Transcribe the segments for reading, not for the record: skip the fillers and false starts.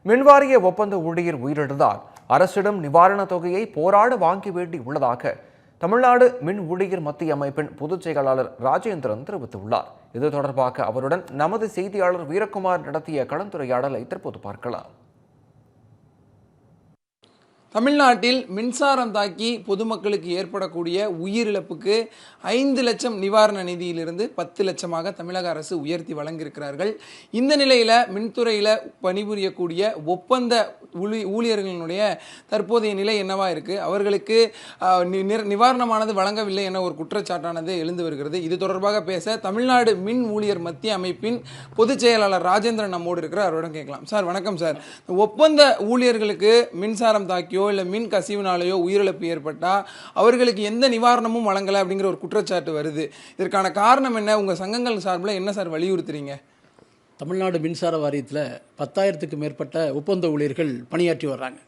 மின்வாரிய ஒப்பந்த ஊழியர் உயிரிழந்தால் அரசிடம் நிவாரணத் தொகையை போராட வாங்கி வேண்டி உள்ளதாக தமிழ்நாடு மின் ஊழியர் மத்திய அமைப்பின் பொதுச் செயலாளர் ராஜேந்திரன் தெரிவித்துள்ளார். இது தொடர்பாக அவருடன் நமது செய்தியாளர் வீரகுமார் நடத்திய கலந்துரையாடலை தற்போது பார்க்கலாம். தமிழ்நாட்டில் மின்சாரம் தாக்கி பொதுமக்களுக்கு ஏற்படக்கூடிய உயிரிழப்புக்கு 5 லட்சம் நிவாரண நிதியிலிருந்து 10 லட்சமாக தமிழக அரசு உயர்த்தி வழங்கியிருக்கிறார்கள். இந்த நிலையில் மின்துறையில் பணிபுரியக்கூடிய ஒப்பந்த ஊழியர்களினுடைய தற்போதைய நிலை என்னவா இருக்குது, அவர்களுக்கு நிவாரணமானது வழங்கவில்லை என ஒரு குற்றச்சாட்டானது எழுந்து வருகிறது. இது தொடர்பாக பேச தமிழ்நாடு மின் ஊழியர் மத்திய அமைப்பின் பொதுச் செயலாளர் ராஜேந்திரன் நம்மோடு இருக்கிறார். அவரிடம் கேட்கலாம். சார் வணக்கம் சார். ஒப்பந்த ஊழியர்களுக்கு மின்சாரம் தாக்கியோ இல்லை மின் கசிவினாலேயோ உயிரிழப்பு ஏற்பட்டால் அவர்களுக்கு எந்த நிவாரணமும் வழங்கலை அப்படிங்கிற ஒரு குற்றச்சாட்டு வருது. இதற்கான காரணம் என்ன? உங்கள் சங்கங்கள் சார்பில் என்ன சார் வலியுறுத்துறீங்க? தமிழ்நாடு மின்சார வாரியத்தில் 10,000க்கும் மேற்பட்ட ஒப்பந்த ஊழியர்கள் பணியாற்றி வர்றாங்க.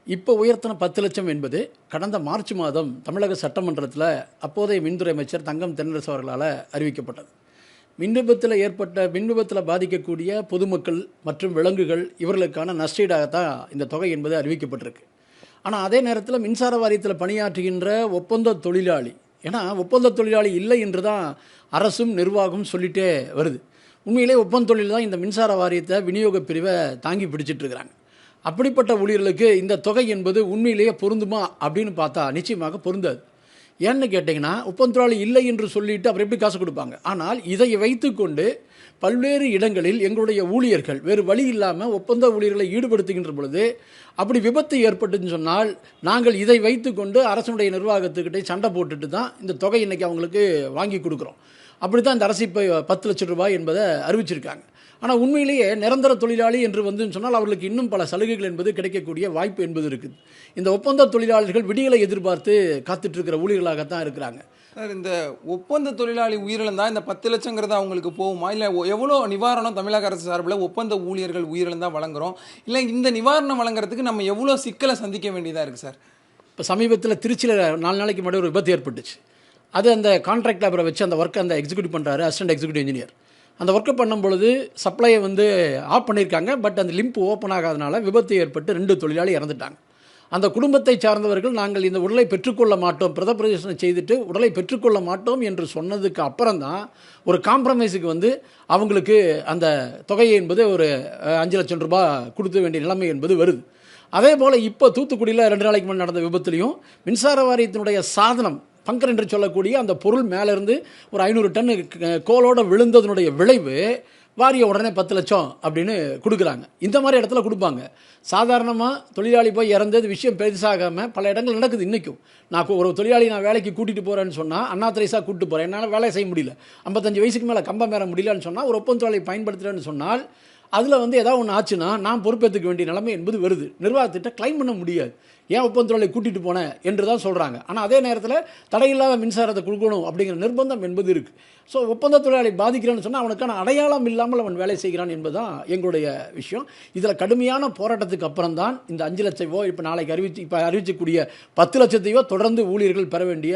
இப்போ உயர்த்தின 10 லட்சம் என்பது கடந்த மார்ச் மாதம் தமிழக சட்டமன்றத்தில் அப்போதைய மின்துறை அமைச்சர் தங்கம் தென்னரசு அவர்களால் அறிவிக்கப்பட்டது. மின் விபத்தில் பாதிக்கக்கூடிய பொதுமக்கள் மற்றும் விலங்குகள் இவர்களுக்கான நஷ்டீடாகத்தான் இந்த தொகை என்பது அறிவிக்கப்பட்டிருக்கு. ஆனால் அதே நேரத்தில் மின்சார வாரியத்தில் பணியாற்றுகின்ற ஒப்பந்த தொழிலாளி, ஏன்னா ஒப்பந்த தொழிலாளி இல்லை என்று தான் அரசும் நிர்வாகம் சொல்லிகிட்டே வருது. உண்மையிலே ஒப்பந்த தொழில் தான் இந்த மின்சார வாரியத்தை விநியோக பிரிவை தாங்கி பிடிச்சிட்ருக்கிறாங்க. அப்படிப்பட்ட ஊழியர்களுக்கு இந்த தொகை என்பது உண்மையிலேயே பொருந்துமா அப்படின்னு பார்த்தா நிச்சயமாக பொருந்தாது. ஏன்னு கேட்டிங்கன்னா, ஒப்பந்த தொழிலாளி இல்லை என்று சொல்லிட்டு அப்புறம் எப்படி காசு கொடுப்பாங்க? ஆனால் இதை வைத்து கொண்டு பல்வேறு இடங்களில் எங்களுடைய ஊழியர்கள் வேறு வழி இல்லாமல் ஒப்பந்த ஊழியர்களை ஈடுபடுத்துகின்ற பொழுது அப்படி விபத்து ஏற்பட்டுன்னு சொன்னால் நாங்கள் இதை வைத்து கொண்டு அரசனுடைய நிர்வாகத்துக்கிட்டே சண்டை போட்டுட்டு தான் இந்த தொகை இன்றைக்கி அவங்களுக்கு வாங்கி கொடுக்குறோம். அப்படி தான் இந்த அரசு இப்போ 10 லட்சம் ரூபாய் என்பதை அறிவிச்சிருக்காங்க. ஆனால் உண்மையிலேயே நிரந்தர தொழிலாளி என்று வந்து சொன்னால் அவர்களுக்கு இன்னும் பல சலுகைகள் என்பது கிடைக்கக்கூடிய வாய்ப்பு என்பது இருக்குது. இந்த ஒப்பந்த தொழிலாளர்கள் விடியலை எதிர்பார்த்து காத்துட்ருக்கிற ஊழியர்களாகத்தான் இருக்கிறாங்க. சார், இந்த ஒப்பந்த தொழிலாளி உயிரிழந்தால் இந்த 10 லட்சங்கிறது அவங்களுக்கு போகுமா? இல்லை எவ்வளோ நிவாரணம் தமிழக அரசு சார்பில் ஒப்பந்த ஊழியர்கள் உயிரிழந்தால் வழங்குகிறோம்? இல்லை இந்த நிவாரணம் வழங்குறதுக்கு நம்ம எவ்வளோ சிக்கலை சந்திக்க வேண்டியதாக இருக்குது சார்? இப்போ சமீபத்தில் திருச்சியில் 4 நாளைக்கு முன்னாடி ஒரு விபத்து ஏற்பட்டுச்சு. அது அந்த கான்ட்ராக்ட் லேபரை வச்சு அந்த ஒர்க்கை அந்த எக்ஸிக்யூட்டிவ் பண்ணுறாரு அசிஸ்டன்ட் எக்ஸிக்யூட்டிவ் இன்ஜினியர். அந்த ஒர்க்கை பண்ணும்பொழுது சப்ளையை வந்து ஆஃப் பண்ணியிருக்காங்க. பட் அந்த லிம்ப் ஓப்பன் ஆகாதனால விபத்து ஏற்பட்டு 2 தொழிலாளி இறந்துட்டாங்க. அந்த குடும்பத்தை சார்ந்தவர்கள் நாங்கள் இந்த உடலை பெற்றுக்கொள்ள மாட்டோம், பிரதப்பிரதேசனை செய்துட்டு உடலை பெற்றுக்கொள்ள மாட்டோம் என்று சொன்னதுக்கு அப்புறம்தான் ஒரு காம்ப்ரமைஸுக்கு வந்து அவங்களுக்கு அந்த தொகையை என்பது ஒரு 5 லட்சம் ரூபாய் கொடுக்க வேண்டிய நிலைமை என்பது வருது. அதே போல் இப்போ தூத்துக்குடியில் 2 நாளைக்கு முன்னாடி நடந்த விபத்துலையும் மின்சார வாரியத்தினுடைய சாதனம் பங்கர் என்று சொல்லக்கூடிய அந்த பொருள் மேலேருந்து ஒரு 500 டன் கோலோடு விழுந்ததனுடைய விளைவு வாரிய உடனே 10 லட்சம் அப்படின்னு கொடுக்குறாங்க. இந்த மாதிரி இடத்துல கொடுப்பாங்க. சாதாரணமாக தொழிலாளி போய் இறந்தது விஷயம் பெருசாகாமல் பல இடங்கள் நடக்குது. இன்றைக்கும் நான் ஒரு தொழிலாளி நான் வேலைக்கு கூட்டிகிட்டு போகிறேன்னு சொன்னால் அண்ணாத்திரைஸாக கூப்பிட்டு போகிறேன், என்னால் வேலை செய்ய முடியல, 55 வயசுக்கு மேலே கம்பம் ஏற முடியலன்னு சொன்னால் ஒரு ஒப்பந்த தொழிலை பயன்படுத்துகிறேன்னு சொன்னால் அதில் வந்து ஏதாவது ஒன்று ஆச்சுன்னா நான் பொறுப்பேற்றுக்க வேண்டிய நிலைமை என்பது வருது. நிர்வாகத்திட்ட கிளைம் பண்ண முடியாது. ஏன் ஒப்பந்த தொழிலை கூட்டிகிட்டு போனேன் என்று தான் சொல்கிறாங்க. ஆனால் அதே நேரத்தில் தடையில்லாத மின்சாரத்தை கொடுக்கணும் அப்படிங்கிற நிர்பந்தம் என்பது இருக்குது. ஸோ ஒப்பந்த தொழிலாளி பாதிக்கிறான்னு சொன்னால் அவனுக்கான அடையாளம் இல்லாமல் அவன் வேலை செய்கிறான் என்பதுதான் எங்களுடைய விஷயம். இதில் கடுமையான போராட்டத்துக்கு அப்புறம் தான் இந்த 5 லட்சமோ இப்போ நாளைக்கு அறிவிக்கக்கூடிய 10 லட்சத்தையோ தொடர்ந்து ஊழியர்கள் பெற வேண்டிய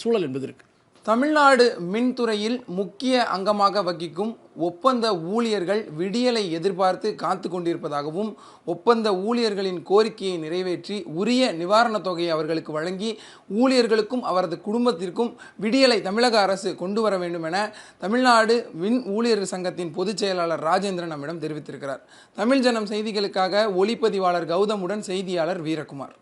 சூழல் என்பது இருக்குது. தமிழ்நாடு மின்துறையில் முக்கிய அங்கமாக வகிக்கும் ஒப்பந்த ஊழியர்கள் விடியலை எதிர்பார்த்து காத்து கொண்டிருப்பதாகவும் ஒப்பந்த ஊழியர்களின் கோரிக்கையை நிறைவேற்றி உரிய நிவாரணத் தொகையை அவர்களுக்கு வழங்கி ஊழியர்களுக்கும் அவரது குடும்பத்திற்கும் விடியலை தமிழக அரசு கொண்டு வர வேண்டும் என தமிழ்நாடு மின் ஊழியர் சங்கத்தின் பொதுச் செயலாளர் ராஜேந்திரன் நம்மிடம் தெரிவித்திருக்கிறார். தமிழ் ஜனம் செய்திகளுக்காக ஒளிப்பதிவாளர் கௌதமுடன் செய்தியாளர் வீரகுமார்.